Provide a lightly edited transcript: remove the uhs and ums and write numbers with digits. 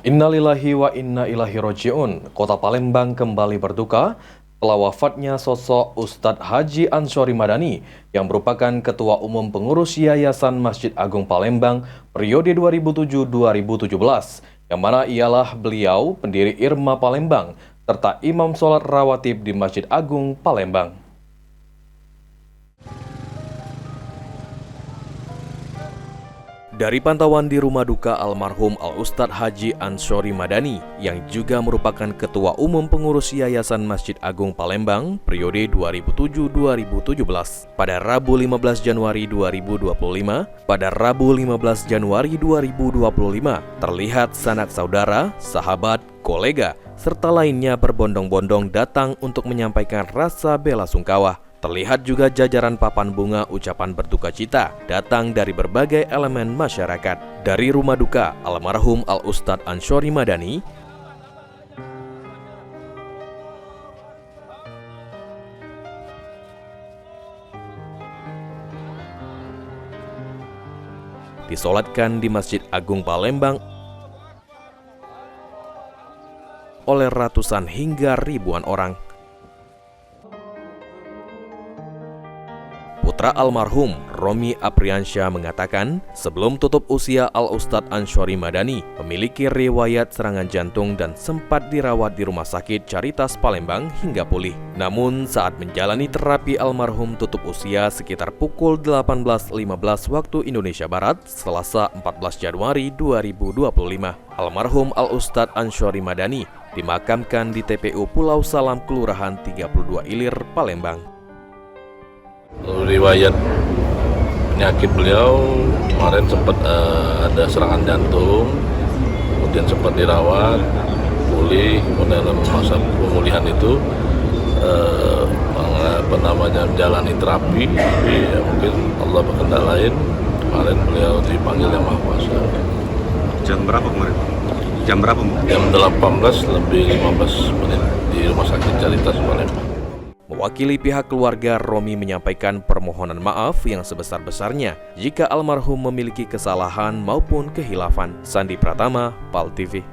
Innalillahi wa inna ilaihi roji'un. Kota Palembang kembali berduka setelah wafatnya sosok Ustadz Haji Ansyori Madani yang merupakan Ketua Umum Pengurus Yayasan Masjid Agung Palembang periode 2007-2017, yang mana ialah beliau pendiri Irma Palembang serta imam sholat rawatib di Masjid Agung Palembang. Dari pantauan di rumah duka almarhum Al-Ustadz Haji Ansyori Madani yang juga merupakan Ketua Umum Pengurus Yayasan Masjid Agung Palembang periode 2007-2017 pada Rabu 15 Januari 2025, terlihat sanak saudara, sahabat, kolega, serta lainnya berbondong-bondong datang untuk menyampaikan rasa bela sungkawa. Terlihat juga jajaran papan bunga ucapan berduka cita datang dari berbagai elemen masyarakat. Dari rumah duka almarhum Al-Ustadz Ansyori Madani, disolatkan di Masjid Agung Palembang oleh ratusan hingga ribuan orang. Putra almarhum, Romi Apriansyah, mengatakan sebelum tutup usia Al-Ustadz Ansyori Madani memiliki riwayat serangan jantung dan sempat dirawat di Rumah Sakit Caritas Palembang hingga pulih. Namun saat menjalani terapi almarhum tutup usia sekitar pukul 18.15 waktu Indonesia Barat, Selasa 14 Januari 2025, almarhum Al-Ustadz Ansyori Madani dimakamkan di TPU Pulau Salam, Kelurahan 32 Ilir, Palembang. Riwayat penyakit beliau kemarin sempat ada serangan jantung, kemudian sempat dirawat, pulih. Dalam masa pemulihan itu menjalani terapi, tapi ya mungkin Allah berkehendak lain. Kemarin beliau dipanggil Yang Maha Kuasa. Jam berapa kemarin? Jam berapa? Jam 18:15 di Rumah Sakit Caritas Palembang. Mewakili pihak keluarga, Romi menyampaikan permohonan maaf yang sebesar-besarnya jika almarhum memiliki kesalahan maupun kehilafan. Sandi Pratama, PAL TV.